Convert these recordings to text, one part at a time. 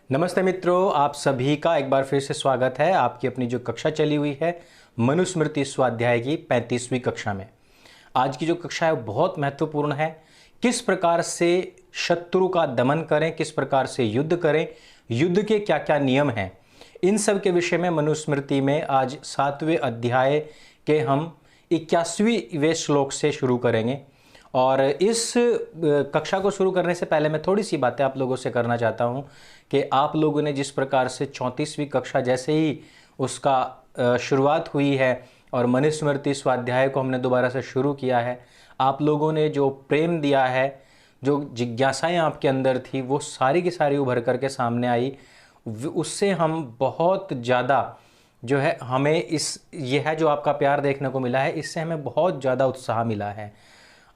नमस्ते मित्रों, आप सभी का एक बार फिर से स्वागत है आपकी अपनी जो कक्षा चली हुई है मनुस्मृति स्वाध्याय की 35वीं कक्षा में। आज की जो कक्षा है बहुत महत्वपूर्ण है। किस प्रकार से शत्रु का दमन करें, किस प्रकार से युद्ध करें, युद्ध के क्या क्या नियम हैं, इन सब के विषय में मनुस्मृति में आज 7वें अध्याय के हम 81वें श्लोक से शुरू करेंगे। और इस कक्षा को शुरू करने से पहले मैं थोड़ी सी बातें आप लोगों से करना चाहता हूं कि आप लोगों ने जिस प्रकार से 34वीं कक्षा जैसे ही उसका शुरुआत हुई है और मनुस्मृति स्वाध्याय को हमने दोबारा से शुरू किया है, आप लोगों ने जो प्रेम दिया है, जो जिज्ञासाएं आपके अंदर थी, वो सारी की सारी उभर करके सामने आई। उससे हम बहुत ज़्यादा जो है हमें यह है जो आपका प्यार देखने को मिला है, इससे हमें बहुत ज़्यादा उत्साह मिला है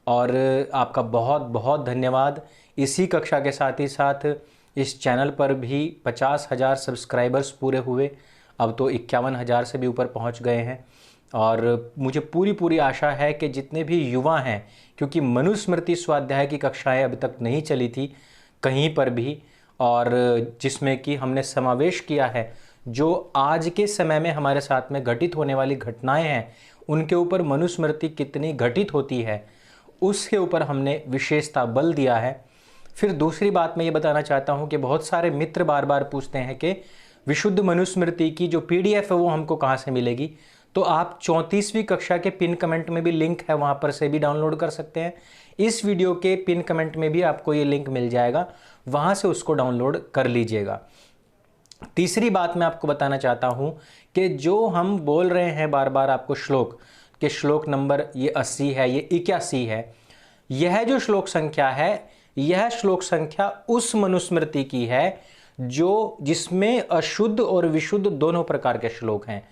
और आपका बहुत बहुत धन्यवाद। इसी कक्षा के साथ ही साथ इस चैनल पर भी 50,000 सब्सक्राइबर्स पूरे हुए, अब तो 51,000 से भी ऊपर पहुंच गए हैं। और मुझे पूरी आशा है कि जितने भी युवा हैं, क्योंकि मनुस्मृति स्वाध्याय की कक्षाएं अभी तक नहीं चली थी कहीं पर भी, और जिसमें कि हमने समावेश किया है जो आज के समय में हमारे साथ में घटित होने वाली घटनाएं हैं, उनके ऊपर मनुस्मृति कितनी घटित होती है उसके ऊपर हमने विशेषता बल दिया है। फिर दूसरी बात मैं ये बताना चाहता हूँ कि बहुत सारे मित्र बार बार पूछते हैं कि विशुद्ध मनुस्मृति की जो PDF है वो हमको कहाँ से मिलेगी। तो आप 34वीं कक्षा के पिन कमेंट में भी लिंक है, वहाँ पर से भी डाउनलोड कर सकते हैं। इस वीडियो के पिन कमेंट में भी आपको ये लिंक मिल जाएगा, वहाँ से उसको डाउनलोड कर लीजिएगा। तीसरी बात मैं आपको बताना चाहता हूँ कि जो हम बोल रहे हैं बार बार आपको श्लोक कि श्लोक नंबर ये 80 है, ये 81 है, यह जो श्लोक संख्या है, यह श्लोक संख्या उस मनुस्मृति की है जो जिसमें अशुद्ध और विशुद्ध दोनों प्रकार के श्लोक हैं।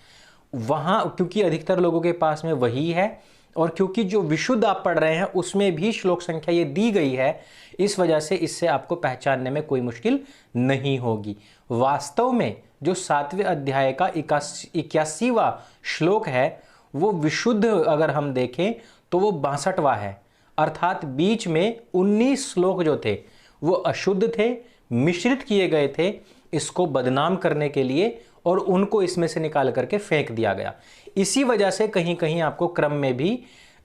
वहाँ क्योंकि अधिकतर लोगों के पास में वही है, और क्योंकि जो विशुद्ध आप पढ़ रहे हैं उसमें भी श्लोक संख्या ये दी गई है, इस वजह से इससे आपको पहचानने में कोई मुश्किल नहीं होगी। वास्तव में जो 7वें अध्याय का 81वां श्लोक है वो विशुद्ध अगर हम देखें तो वो 62वां है, अर्थात बीच में 19 श्लोक जो थे वो अशुद्ध थे, मिश्रित किए गए थे इसको बदनाम करने के लिए, और उनको इसमें से निकाल करके फेंक दिया गया। इसी वजह से कहीं कहीं आपको क्रम में भी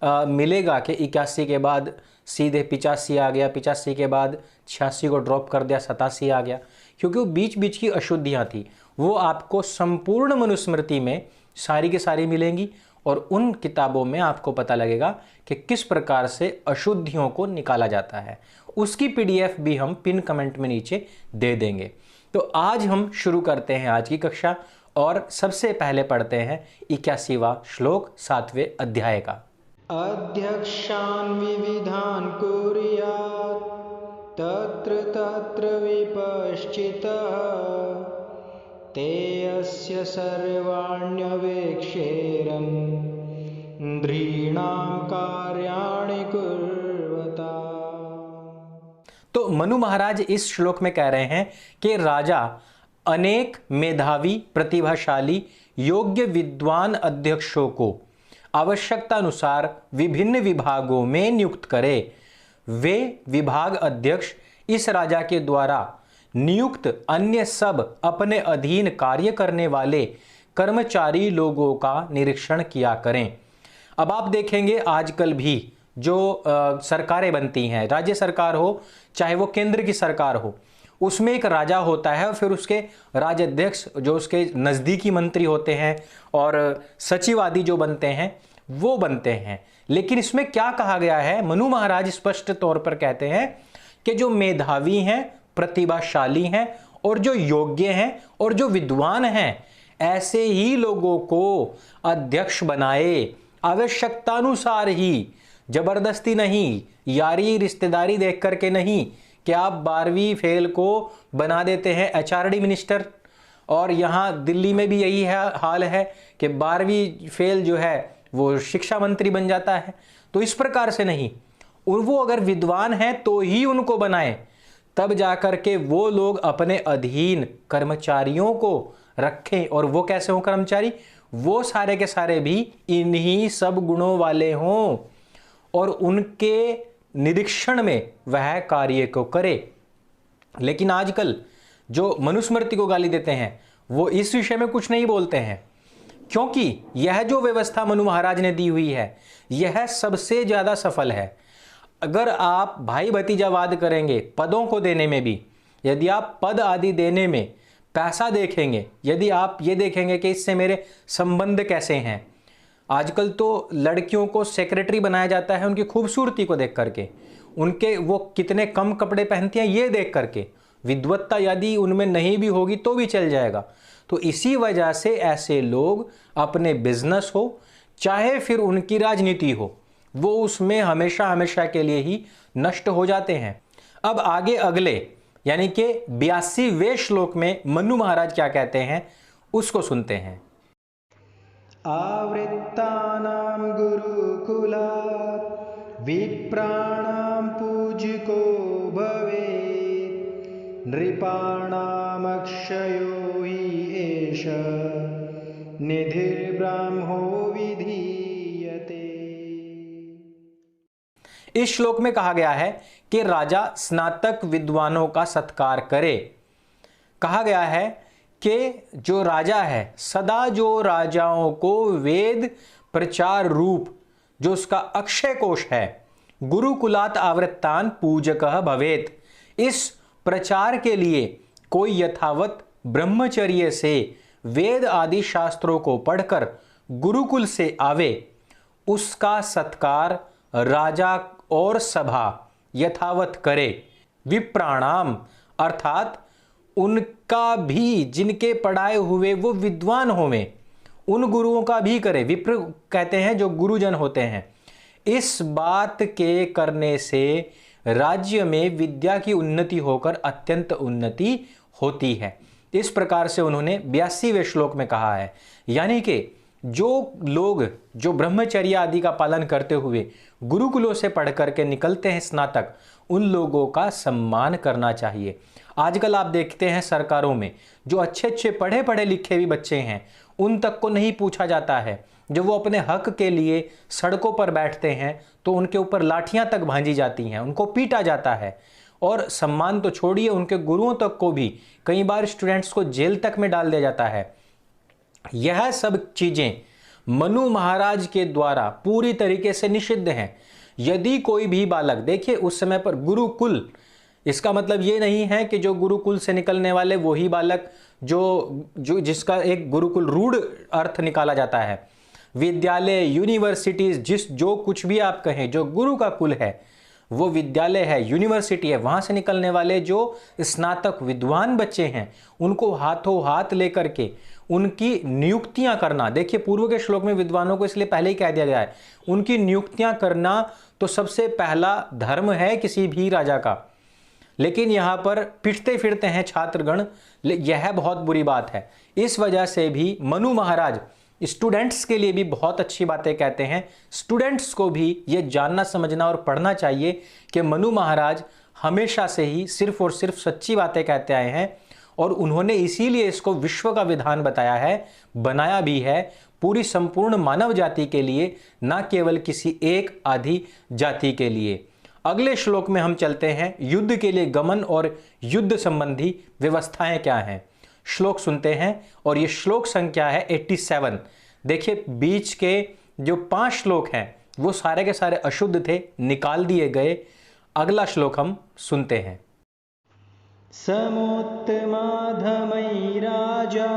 मिलेगा कि 81 के बाद सीधे 85 आ गया, 85 के बाद 86 को ड्रॉप कर दिया, 87 आ गया, क्योंकि वो बीच बीच की अशुद्धियाँ थी। वो आपको संपूर्ण मनुस्मृति में सारी की सारी मिलेंगी, और उन किताबों में आपको पता लगेगा कि किस प्रकार से अशुद्धियों को निकाला जाता है। उसकी PDF भी हम पिन कमेंट में नीचे दे देंगे। तो आज हम शुरू करते हैं आज की कक्षा, और सबसे पहले पढ़ते हैं 81वां श्लोक 7वें अध्याय का। अध्यक्षान् विविधान् कुर्यात् तत्र तत्र विपश्चितः ते अस्य सर्वाण्यवेक्षेरन् नृणां कार्याणि कुर्वता। तो मनु महाराज इस श्लोक में कह रहे हैं कि राजा अनेक मेधावी, प्रतिभाशाली, योग्य विद्वान अध्यक्षों को आवश्यकता अनुसार विभिन्न विभागों में नियुक्त करे। वे विभाग अध्यक्ष इस राजा के द्वारा नियुक्त अन्य सब अपने अधीन कार्य करने वाले कर्मचारी लोगों का निरीक्षण किया करें। अब आप देखेंगे आजकल भी जो सरकारें बनती हैं, राज्य सरकार हो चाहे वो केंद्र की सरकार हो, उसमें एक राजा होता है और फिर उसके राज्याध्यक्ष जो उसके नज़दीकी मंत्री होते हैं और सचिव आदि जो बनते हैं वो बनते हैं। लेकिन इसमें क्या कहा गया है, मनु महाराज स्पष्ट तौर पर कहते हैं कि जो मेधावी हैं, प्रतिभाशाली हैं और जो योग्य हैं और जो विद्वान हैं, ऐसे ही लोगों को अध्यक्ष बनाए, आवश्यकतानुसार ही, जबरदस्ती नहीं, यारी रिश्तेदारी देख करके नहीं कि आप 12वीं फेल को बना देते हैं HRD मिनिस्टर, और यहाँ दिल्ली में भी यही हाल है कि 12वीं फेल जो है वो शिक्षा मंत्री बन जाता है। तो इस प्रकार से नहीं, और वो अगर विद्वान हैं तो ही उनको बनाए, तब जाकर के वो लोग अपने अधीन कर्मचारियों को रखें। और वो कैसे हों कर्मचारी, वो सारे के सारे भी इन्हीं सब गुणों वाले हों और उनके निरीक्षण में वह कार्य को करे। लेकिन आजकल जो मनुस्मृति को गाली देते हैं वो इस विषय में कुछ नहीं बोलते हैं, क्योंकि यह जो व्यवस्था मनु महाराज ने दी हुई है यह सबसे ज्यादा सफल है। अगर आप भाई भतीजावाद करेंगे पदों को देने में भी, यदि आप पद आदि देने में पैसा देखेंगे, यदि आप ये देखेंगे कि इससे मेरे संबंध कैसे हैं, आजकल तो लड़कियों को सेक्रेटरी बनाया जाता है उनकी खूबसूरती को देख करके, उनके वो कितने कम कपड़े पहनती हैं ये देख करके, विद्वत्ता यदि उनमें नहीं भी होगी तो भी चल जाएगा। तो इसी वजह से ऐसे लोग अपने बिजनेस हो चाहे फिर उनकी राजनीति हो, वो उसमें हमेशा हमेशा के लिए ही नष्ट हो जाते हैं। अब आगे अगले यानी कि 82वें श्लोक में मनु महाराज क्या कहते हैं उसको सुनते हैं। आवृत्तानां गुरुकुलात् विप्राणां पूज्यको भवेत् नृपाणामक्षयो हि एष निधिर्ब्राह्मो विधीयते। इस श्लोक में कहा गया है कि राजा स्नातक विद्वानों का सत्कार करे। कहा गया है कि जो राजा है सदा जो राजाओं को वेद प्रचार रूप जो उसका अक्षय कोश है, गुरुकुलात आवृत्तान पूजकः भवेत, इस प्रचार के लिए कोई यथावत ब्रह्मचर्य से वेद आदि शास्त्रों को पढ़कर गुरुकुल से आवे, उसका सत्कार राजा और सभा यथावत करे। विप्राणाम अर्थात उनका भी जिनके पढ़ाए हुए वो विद्वान होवे, उन गुरुओं का भी करे। विप्र कहते हैं जो गुरुजन होते हैं। इस बात के करने से राज्य में विद्या की उन्नति होकर अत्यंत उन्नति होती है। इस प्रकार से उन्होंने 82वें श्लोक में कहा है। यानी कि जो लोग जो ब्रह्मचर्य आदि का पालन करते हुए गुरुकुलों से पढ़ करके निकलते हैं स्नातक, उन लोगों का सम्मान करना चाहिए। आजकल आप देखते हैं सरकारों में जो अच्छे अच्छे पढ़े पढ़े लिखे भी बच्चे हैं उन तक को नहीं पूछा जाता है। जब वो अपने हक के लिए सड़कों पर बैठते हैं तो उनके ऊपर लाठियां तक भांजी जाती हैं, उनको पीटा जाता है। और सम्मान तो छोड़िए, उनके गुरुओं तक को भी कई बार स्टूडेंट्स को जेल तक में डाल दिया जाता है। यह सब चीजें मनु महाराज के द्वारा पूरी तरीके से निषिद्ध हैं। यदि कोई भी बालक, देखिए उस समय पर गुरुकुल, इसका मतलब ये नहीं है कि जो गुरुकुल से निकलने वाले वही बालक जो जिसका एक गुरुकुल रूढ़ अर्थ निकाला जाता है। विद्यालय, यूनिवर्सिटीज, जो कुछ भी आप कहें, जो गुरु का कुल है वो विद्यालय है, यूनिवर्सिटी है। वहां से निकलने वाले जो स्नातक विद्वान बच्चे हैं उनको हाथों हाथ लेकर के उनकी नियुक्तियां करना। देखिए पूर्व के श्लोक में विद्वानों को इसलिए पहले ही कह दिया गया है, उनकी नियुक्तियां करना तो सबसे पहला धर्म है किसी भी राजा का। लेकिन यहां पर पिटते फिरते हैं छात्रगण, यह बहुत बुरी बात है। इस वजह से भी मनु महाराज स्टूडेंट्स के लिए भी बहुत अच्छी बातें कहते हैं। स्टूडेंट्स को भी यह जानना समझना और पढ़ना चाहिए कि मनु महाराज हमेशा से ही सिर्फ और सिर्फ सच्ची बातें कहते आए हैं और उन्होंने इसीलिए इसको विश्व का विधान बताया है, बनाया भी है पूरी संपूर्ण मानव जाति के लिए, ना केवल किसी एक आधी जाति के लिए। अगले श्लोक में हम चलते हैं, युद्ध के लिए गमन और युद्ध संबंधी व्यवस्थाएं क्या हैं। श्लोक सुनते हैं और ये श्लोक संख्या है 87। देखिए बीच के जो 5 श्लोक हैं वो सारे के सारे अशुद्ध थे, निकाल दिए गए। अगला श्लोक हम सुनते हैं। समोत्तमाधमयी राजा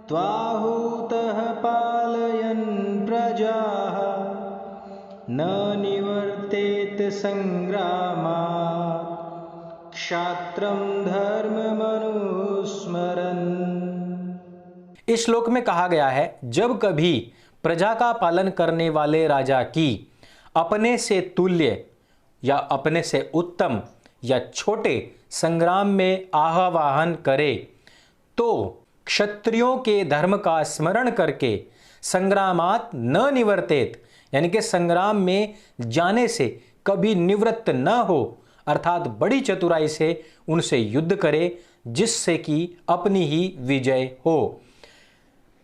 त्वाहुतः पालयन् प्रजाः न निवर्तेत संग्रामात् क्षात्रं धर्ममनुस्मरन्। इस श्लोक में कहा गया है जब कभी प्रजा का पालन करने वाले राजा की अपने से तुल्य या अपने से उत्तम या छोटे संग्राम में आह्वान करे तो क्षत्रियों के धर्म का स्मरण करके संग्रामात न निवर्तेत, यानी कि संग्राम में जाने से कभी निवृत्त न हो, अर्थात बड़ी चतुराई से उनसे युद्ध करे जिससे कि अपनी ही विजय हो।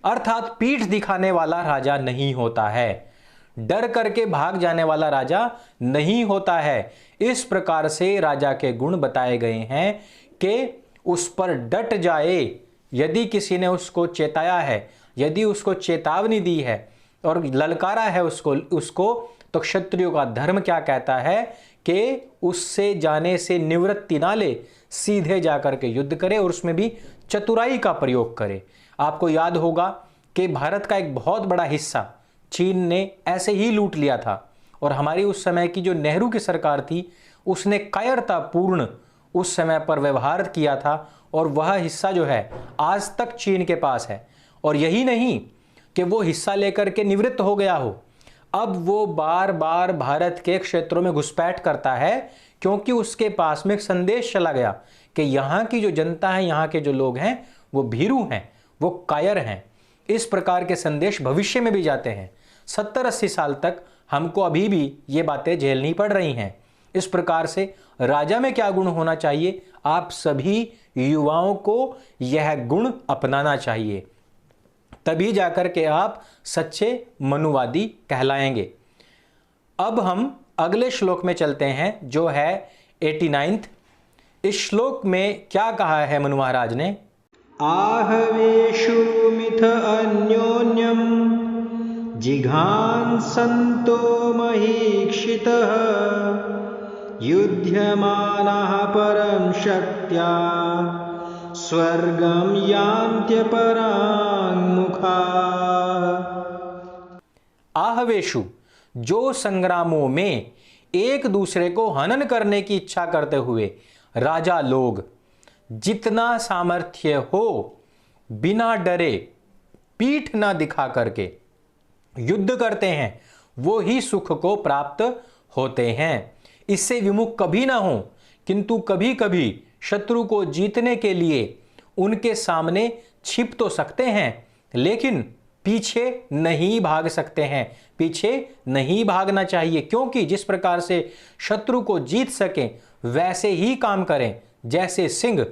अर्थात पीठ दिखाने वाला राजा नहीं होता है, डर करके भाग जाने वाला राजा नहीं होता है। इस प्रकार से राजा के गुण बताए गए हैं कि उस पर डट जाए, यदि किसी ने उसको चेताया है, यदि उसको चेतावनी दी है और ललकारा है उसको तो क्षत्रियों का धर्म क्या कहता है कि उससे जाने से निवृत्ति ना ले, सीधे जाकर के युद्ध करे और उसमें भी चतुराई का प्रयोग करे। आपको याद होगा कि भारत का एक बहुत बड़ा हिस्सा चीन ने ऐसे ही लूट लिया था और हमारी उस समय की जो नेहरू की सरकार थी उसने कायरतापूर्ण उस समय पर व्यवहार किया था और वह हिस्सा जो है आज तक चीन के पास है। और यही नहीं कि वो हिस्सा लेकर के निवृत्त हो गया हो, अब वो बार बार भारत के क्षेत्रों में घुसपैठ करता है क्योंकि उसके पास में एक संदेश चला गया कि यहाँ की जो जनता है, यहाँ के जो लोग हैं वो भीरू हैं, वो कायर हैं। इस प्रकार के संदेश भविष्य में भी जाते हैं। 70-80 साल तक हमको अभी भी ये बातें झेलनी पड़ रही हैं। इस प्रकार से राजा में क्या गुण होना चाहिए, आप सभी युवाओं को यह गुण अपनाना चाहिए, तभी जाकर के आप सच्चे मनुवादी कहलाएंगे। अब हम अगले श्लोक में चलते हैं जो है 89। इस श्लोक में क्या कहा है मनु महाराज ने? आहवेषु मिथ अन्योन्यम जिघांसन्तो महीक्षितः युध्यमानः परं शक्त्या स्वर्गं यान्त्यपरां मुखाः। आहवेषु, जो संग्रामों में एक दूसरे को हनन करने की इच्छा करते हुए राजा लोग जितना सामर्थ्य हो बिना डरे पीठ ना दिखा करके युद्ध करते हैं, वो ही सुख को प्राप्त होते हैं। इससे विमुख कभी ना हो, किंतु कभी कभी शत्रु को जीतने के लिए उनके सामने छिप तो सकते हैं लेकिन पीछे नहीं भाग सकते हैं। पीछे नहीं भागना चाहिए, क्योंकि जिस प्रकार से शत्रु को जीत सकें वैसे ही काम करें। जैसे सिंह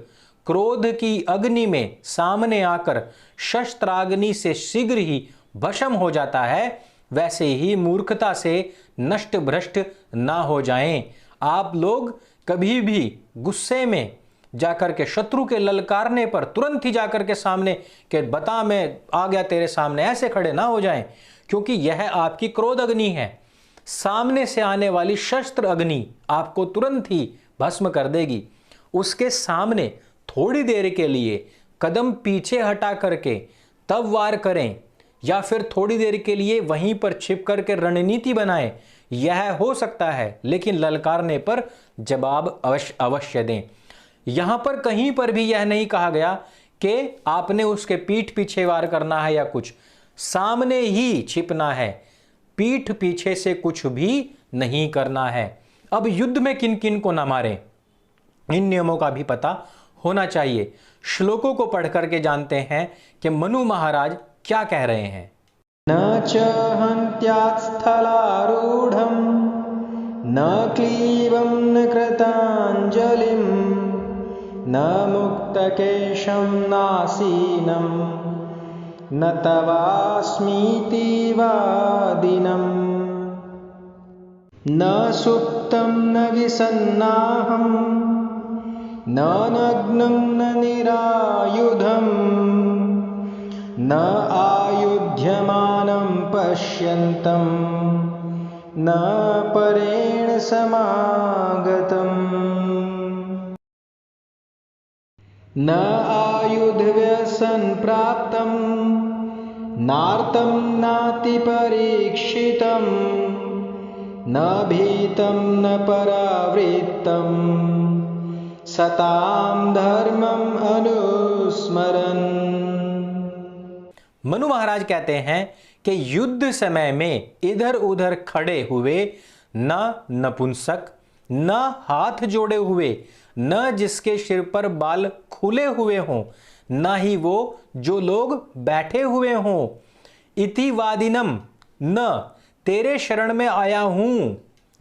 क्रोध की अग्नि में सामने आकर शस्त्राग्नि से शीघ्र ही भस्म हो जाता है, वैसे ही मूर्खता से नष्ट भ्रष्ट ना हो जाएं। आप लोग कभी भी गुस्से में जाकर के शत्रु के ललकारने पर तुरंत ही जाकर के सामने के बता मैं आ गया तेरे सामने, ऐसे खड़े ना हो जाएं, क्योंकि यह आपकी क्रोध अग्नि है। सामने से आने वाली शस्त्र अग्नि आपको तुरंत ही भस्म कर देगी। उसके सामने थोड़ी देर के लिए कदम पीछे हटा करके तब वार करें या फिर थोड़ी देर के लिए वहीं पर छिप करके रणनीति बनाएं, यह हो सकता है, लेकिन ललकारने पर जवाब अवश्य दें। यहां पर कहीं पर भी यह नहीं कहा गया कि आपने उसके पीठ पीछे वार करना है या कुछ, सामने ही छिपना है, पीठ पीछे से कुछ भी नहीं करना है। अब युद्ध में किन किन को ना मारें, इन नियमों का भी पता होना चाहिए। श्लोकों को पढ़ करके जानते हैं कि मनु महाराज क्या कह रहे हैं। न च हन्त्यात् स्थलारूढं न क्लीबं न कृताञ्जलिं न मुक्तकेशं नासीनं न तवास्मीति वादिनम् न सुप्तं न विसन्नाहं न नग्नं न निरायुधं न आयुध्यमानं पश्यन्तं न परेण समागतम् न आयुधव्यसनं प्राप्तं नार्तं नातिपरीक्षितं न भीतं न परावृत्तं सतां धर्मम् अनुस्मरन्। मनु महाराज कहते हैं कि युद्ध समय में इधर उधर खड़े हुए न नपुंसक, न हाथ जोड़े हुए, न जिसके सिर पर बाल खुले हुए हों, न ही वो जो लोग बैठे हुए हों, इति वादिनम, न तेरे शरण में आया हूं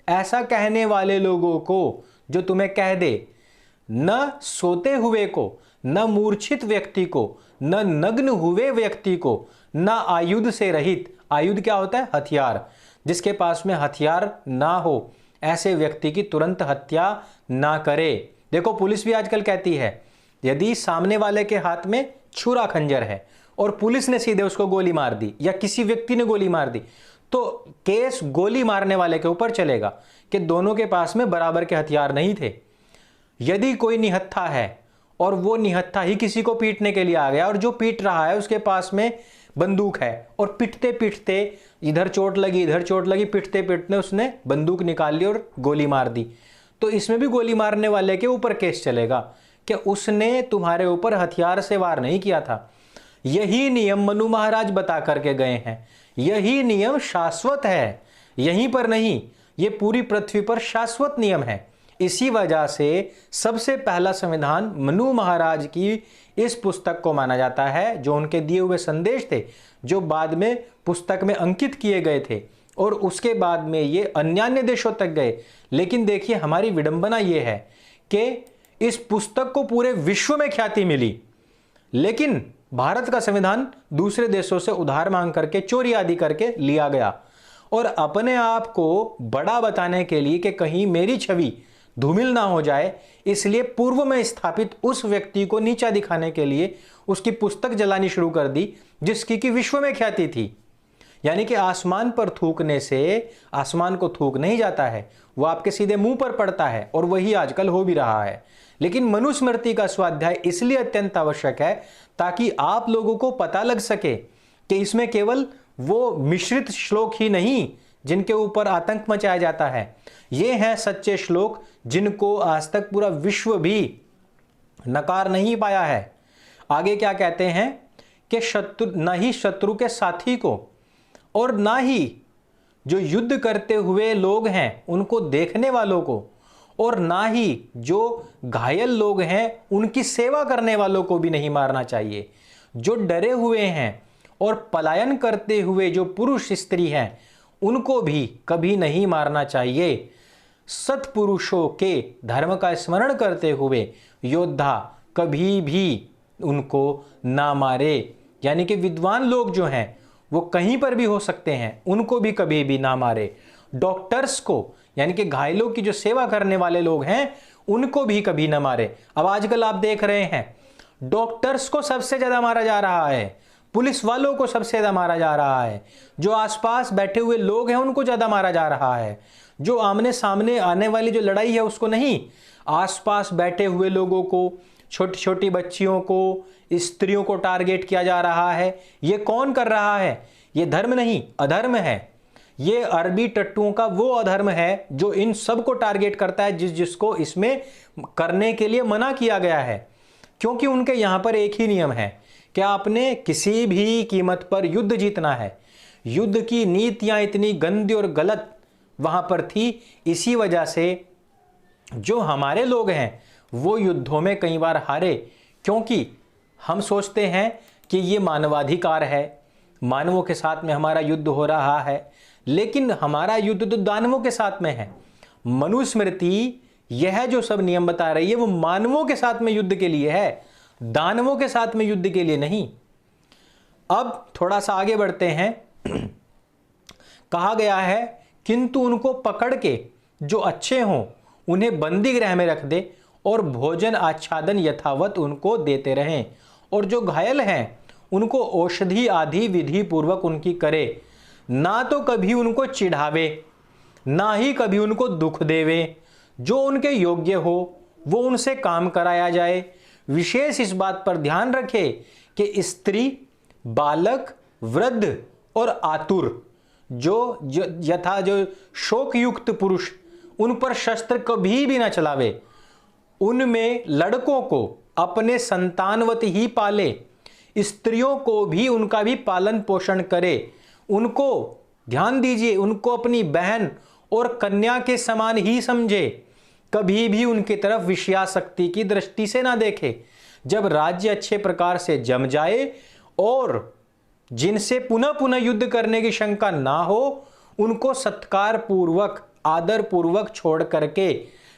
ऐसा कहने वाले लोगों को जो तुम्हें कह दे, न सोते हुए को, न मूर्छित व्यक्ति को, न नग्न हुए व्यक्ति को, न आयुध से रहित, आयुध क्या होता है? हथियार, जिसके पास में हथियार ना हो ऐसे व्यक्ति की तुरंत हत्या ना करे। देखो पुलिस भी आजकल कहती है यदि सामने वाले के हाथ में छुरा खंजर है और पुलिस ने सीधे उसको गोली मार दी या किसी व्यक्ति ने गोली मार दी, तो केस गोली मारने वाले के ऊपर चलेगा कि दोनों के पास में बराबर के हथियार नहीं थे। यदि कोई निहत्था है और वो निहत्था ही किसी को पीटने के लिए आ गया और जो पीट रहा है उसके पास में बंदूक है और पिटते पिटते इधर चोट लगी इधर चोट लगी, पिटते पिटते उसने बंदूक निकाल ली और गोली मार दी, तो इसमें भी गोली मारने वाले के ऊपर केस चलेगा कि उसने तुम्हारे ऊपर हथियार से वार नहीं किया था। यही नियम मनु महाराज बता करके गए हैं। यही नियम शाश्वत है, यहीं पर नहीं, ये पूरी पृथ्वी पर शाश्वत नियम है। इसी वजह से सबसे पहला संविधान मनु महाराज की इस पुस्तक को माना जाता है, जो उनके दिए हुए संदेश थे, जो बाद में पुस्तक में अंकित किए गए थे और उसके बाद में ये अन्य देशों तक गए। लेकिन देखिए हमारी विडंबना ये है कि इस पुस्तक को पूरे विश्व में ख्याति मिली, लेकिन भारत का संविधान दूसरे देशों से उधार मांग करके चोरी आदि करके लिया गया और अपने आप को बड़ा बताने के लिए कि कहीं मेरी छवि धूमिल ना हो जाए, इसलिए पूर्व में स्थापित उस व्यक्ति को नीचा दिखाने के लिए उसकी पुस्तक जलानी शुरू कर दी, जिसकी कि विश्व में ख्याति थी। यानी कि आसमान पर थूकने से आसमान को थूक नहीं जाता है, वो आपके सीधे मुंह पर पड़ता है और वही आजकल हो भी रहा है। लेकिन मनुस्मृति का स्वाध्याय इसलिए अत्यंत आवश्यक है ताकि आप लोगों को पता लग सके कि इसमें केवल वो मिश्रित श्लोक ही नहीं जिनके ऊपर आतंक मचाया जाता है, ये हैं सच्चे श्लोक जिनको आज तक पूरा विश्व भी नकार नहीं पाया है। आगे क्या कहते हैं कि शत्रु न ही शत्रु के साथी को और ना ही जो युद्ध करते हुए लोग हैं उनको देखने वालों को और ना ही जो घायल लोग हैं उनकी सेवा करने वालों को भी नहीं मारना चाहिए। जो डरे हुए हैं और पलायन करते हुए जो पुरुष स्त्री हैं उनको भी कभी नहीं मारना चाहिए। सत्पुरुषों के धर्म का स्मरण करते हुए योद्धा कभी भी उनको ना मारे। यानी कि विद्वान लोग जो हैं वो कहीं पर भी हो सकते हैं, उनको भी कभी भी ना मारे। डॉक्टर्स को यानी कि घायलों की जो सेवा करने वाले लोग हैं उनको भी कभी ना मारे। अब आजकल आप देख रहे हैं डॉक्टर्स को सबसे ज्यादा मारा जा रहा है, पुलिस वालों को सबसे ज्यादा मारा जा रहा है, जो आसपास बैठे हुए लोग हैं उनको ज्यादा मारा जा रहा है। जो आमने सामने आने वाली जो लड़ाई है उसको नहीं, आसपास बैठे हुए लोगों को, छोटी छोटी बच्चियों को, स्त्रियों को टारगेट किया जा रहा है। ये कौन कर रहा है? ये धर्म नहीं, अधर्म है। ये अरबी टट्टुओं का वो अधर्म है जो इन सब को टारगेट करता है, जिसको इसमें करने के लिए मना किया गया है। क्योंकि उनके यहां पर एक ही नियम है कि आपने किसी भी कीमत पर युद्ध जीतना है। युद्ध की नीतियां इतनी गंदी और गलत वहां पर थी, इसी वजह से जो हमारे लोग हैं वो युद्धों में कई बार हारे, क्योंकि हम सोचते हैं कि ये मानवाधिकार है, मानवों के साथ में हमारा युद्ध हो रहा है, लेकिन हमारा युद्ध तो दानवों के साथ में है। मनुस्मृति यह जो सब नियम बता रही है वो मानवों के साथ में युद्ध के लिए है, दानवों के साथ में युद्ध के लिए नहीं। अब थोड़ा सा आगे बढ़ते हैं। कहा गया है किंतु उनको पकड़ के जो अच्छे हों उन्हें बंदी गृह में रख दे और भोजन आच्छादन यथावत उनको देते रहें, और जो घायल हैं उनको औषधि आदि विधि पूर्वक उनकी करे, ना तो कभी उनको चिढ़ावे ना ही कभी उनको दुख देवे। जो उनके योग्य हो वो उनसे काम कराया जाए। विशेष इस बात पर ध्यान रखे कि स्त्री, बालक, वृद्ध और आतुर जो यथा जो शोक युक्त पुरुष, उन पर शस्त्र कभी भी ना चलावे। उनमें लड़कों को अपने संतानवत ही पाले, स्त्रियों को भी उनका भी पालन पोषण करे। उनको ध्यान दीजिए, उनको अपनी बहन और कन्या के समान ही समझे, कभी भी उनकी तरफ विषयासक्ति की दृष्टि से ना देखे। जब राज्य अच्छे प्रकार से जम जाए और जिनसे पुनः पुनः युद्ध करने की शंका ना हो, उनको सत्कार पूर्वक, आदर पूर्वक छोड़ करके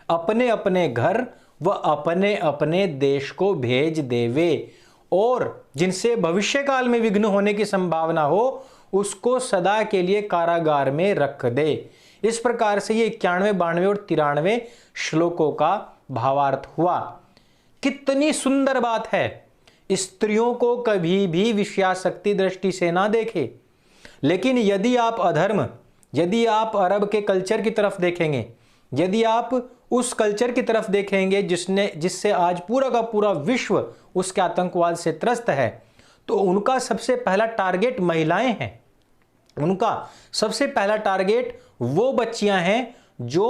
अपने अपने घर व अपने अपने देश को भेज देवे, और जिनसे भविष्य काल में विघ्न होने की संभावना हो उसको सदा के लिए कारागार में रख दे। इस प्रकार से ये 91, 92 और 93 श्लोकों का भावार्थ हुआ। कितनी सुंदर बात है। स्त्रियों को कभी भी विषयासक्ति दृष्टि से ना देखे। लेकिन यदि आप अधर्म, यदि आप अरब के कल्चर की तरफ देखेंगे, यदि आप उस कल्चर की तरफ देखेंगे जिससे आज पूरा का पूरा विश्व उसके आतंकवाद से त्रस्त है, तो उनका सबसे पहला टारगेट महिलाएं हैं। उनका सबसे पहला टारगेट वो बच्चियां हैं जो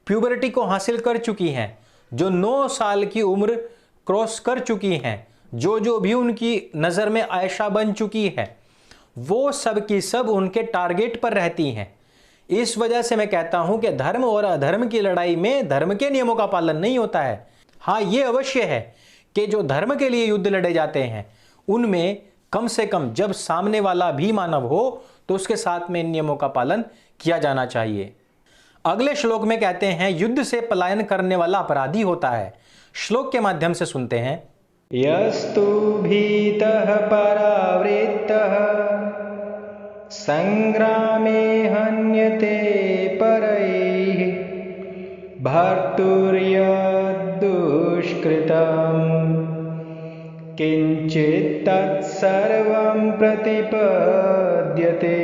प्यूबर्टी को हासिल कर चुकी हैं, जो 9 साल की उम्र क्रॉस कर चुकी हैं, जो भी उनकी नज़र में आयशा बन चुकी है, वो सब की सब उनके टारगेट पर रहती हैं। इस वजह से मैं कहता हूं कि धर्म और अधर्म की लड़ाई में धर्म के नियमों का पालन नहीं होता है। हाँ, ये अवश्य है कि जो धर्म के लिए युद्ध लड़े जाते हैं उनमें कम से कम जब सामने वाला भी मानव हो तो उसके साथ में इन नियमों का पालन किया जाना चाहिए। अगले श्लोक में कहते हैं, युद्ध से पलायन करने वाला अपराधी होता है। श्लोक के माध्यम से सुनते हैं। यस्तु भीतः परावृत्तः संग्रामे हन्यते परैः भर्तुर्यद्दुष्कृतं किंचित् तत्सर्वं प्रतिपद्यते।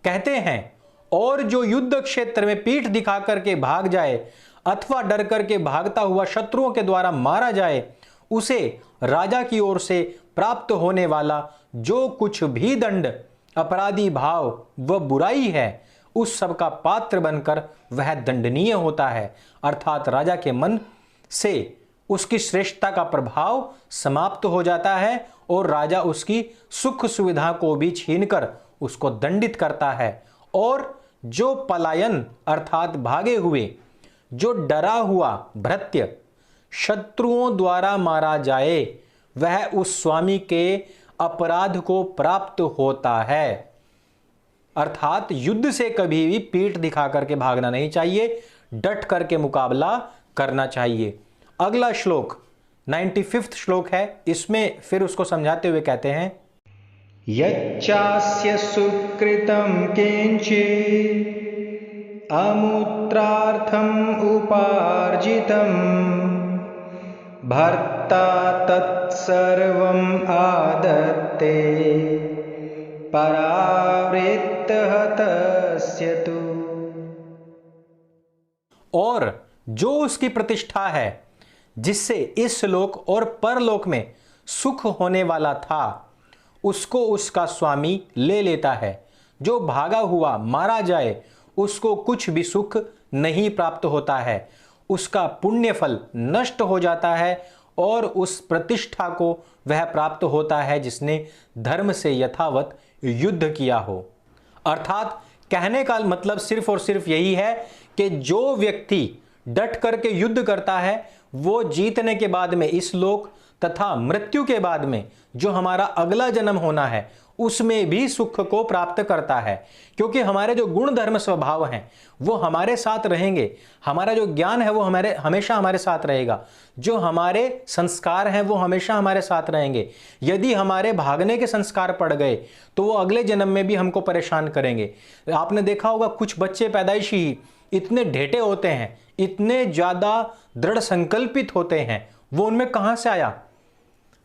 कहते हैं, और जो युद्ध क्षेत्र में पीठ दिखा करके भाग जाए अथवा डर करके भागता हुआ शत्रुओं के द्वारा मारा जाए, उसे राजा की ओर से प्राप्त होने वाला जो कुछ भी दंड, अपराधी भाव व बुराई है, उस सब का पात्र बनकर वह दंडनीय होता है। अर्थात राजा के मन से उसकी श्रेष्ठता का प्रभाव समाप्त हो जाता है और राजा उसकी सुख सुविधा को भी छीनकर उसको दंडित करता है। और जो पलायन अर्थात भागे हुए, जो डरा हुआ भृत्य शत्रुओं द्वारा मारा जाए, वह उस स्वामी के अपराध को प्राप्त होता है। अर्थात युद्ध से कभी भी पीठ दिखा करके भागना नहीं चाहिए, डट करके मुकाबला करना चाहिए। अगला श्लोक 95वां श्लोक है। इसमें फिर उसको समझाते हुए कहते हैं, यच्चास्य सुकृतं किंचित् अमुत्रार्थम् उपार्जितं भर्ता तत्सर्वम् आदत्ते परावृत्तः तस्य तु। और जो उसकी प्रतिष्ठा है, जिससे इस लोक और परलोक में सुख होने वाला था, उसको उसका स्वामी ले लेता है। जो भागा हुआ मारा जाए उसको कुछ भी सुख नहीं प्राप्त होता है, उसका पुण्य फल नष्ट हो जाता है और उस प्रतिष्ठा को वह प्राप्त होता है जिसने धर्म से यथावत युद्ध किया हो। अर्थात कहने का मतलब सिर्फ और सिर्फ यही है कि जो व्यक्ति डट करके युद्ध करता है वो जीतने के बाद में इस लोक तथा मृत्यु के बाद में जो हमारा अगला जन्म होना है उसमें भी सुख को प्राप्त करता है, क्योंकि हमारे जो गुण धर्म स्वभाव हैं वो हमारे साथ रहेंगे, हमारा जो ज्ञान है वो हमेशा हमारे साथ रहेगा, जो हमारे संस्कार हैं वो हमेशा हमारे साथ रहेंगे। यदि हमारे भागने के संस्कार पड़ गए तो वो अगले जन्म में भी हमको परेशान करेंगे। आपने देखा होगा कुछ बच्चे पैदाइशी ही इतने ढेटे होते हैं, इतने ज्यादा दृढ़ संकल्पित होते हैं, वो उनमें कहां से आया?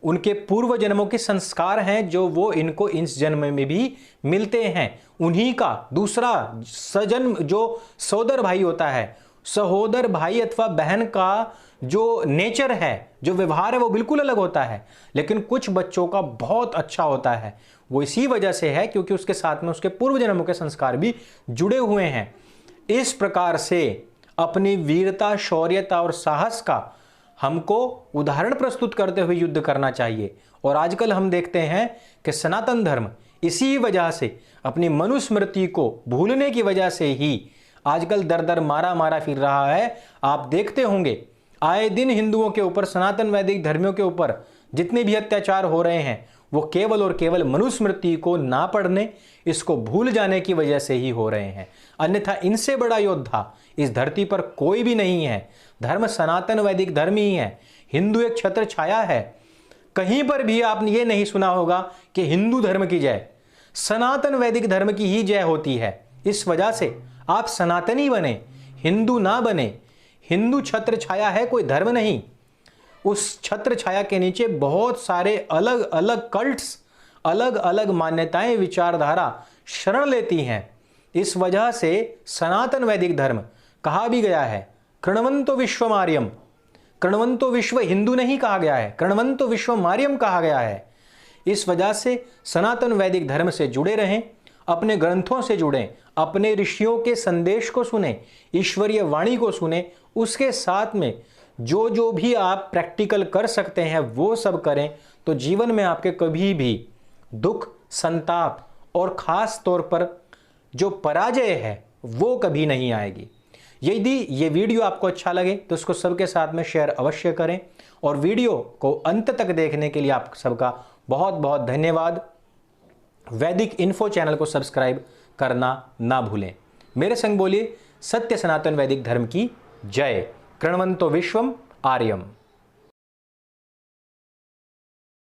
उनके पूर्व जन्मों के संस्कार हैं जो वो इनको इस जन्म में भी मिलते हैं। उन्हीं का दूसरा सजन्म जो सहोदर भाई होता है, सहोदर भाई अथवा बहन का जो नेचर है, जो व्यवहार है वो बिल्कुल अलग होता है, लेकिन कुछ बच्चों का बहुत अच्छा होता है। वो इसी वजह से है क्योंकि उसके साथ में उसके पूर्व जन्मों के संस्कार भी जुड़े हुए हैं। इस प्रकार से अपनी वीरता, शौर्यता और साहस का हमको उदाहरण प्रस्तुत करते हुए युद्ध करना चाहिए। और आजकल हम देखते हैं कि सनातन धर्म इसी वजह से, अपनी मनुस्मृति को भूलने की वजह से ही आजकल दर दर मारा मारा फिर रहा है। आप देखते होंगे आए दिन हिंदुओं के ऊपर, सनातन वैदिक धर्मियों के ऊपर जितने भी अत्याचार हो रहे हैं वो केवल और केवल मनुस्मृति को ना पढ़ने, इसको भूल जाने की वजह से ही हो रहे हैं। अन्यथा इनसे बड़ा योद्धा इस धरती पर कोई भी नहीं है। धर्म सनातन वैदिक धर्म ही है। हिंदू एक छत्र छाया है। कहीं पर भी आपने ये नहीं सुना होगा कि हिंदू धर्म की जय, सनातन वैदिक धर्म की ही जय होती है। इस वजह से आप सनातनी बने, हिंदू ना बने। हिंदू छत्र छाया है, कोई धर्म नहीं। उस छत्र छाया के नीचे बहुत सारे अलग अलग कल्ट्स, अलग अलग मान्यताएं, विचारधारा शरण लेती हैं। इस वजह से सनातन वैदिक धर्म कहा भी गया है कृण्वन्तो विश्वमार्यम। कृण्वन्तो विश्व हिंदू नहीं कहा गया है, कृण्वन्तो विश्वमार्यम कहा गया है। इस वजह से सनातन वैदिक धर्म से जुड़े रहें, अपने ग्रंथों से जुड़ें, अपने ऋषियों के संदेश को सुने, ईश्वरीय वाणी को सुने, उसके साथ में जो जो भी आप प्रैक्टिकल कर सकते हैं वो सब करें, तो जीवन में आपके कभी भी दुख, संताप और खास तौर पर जो पराजय है वो कभी नहीं आएगी। यदि ये वीडियो आपको अच्छा लगे तो इसको सबके साथ में शेयर अवश्य करें, और वीडियो को अंत तक देखने के लिए आप सबका बहुत बहुत धन्यवाद। वैदिक इन्फो चैनल को सब्सक्राइब करना ना भूलें। मेरे संग बोलिए, सत्य सनातन वैदिक धर्म की जय। कृण्वन्तो विश्वम आर्यम।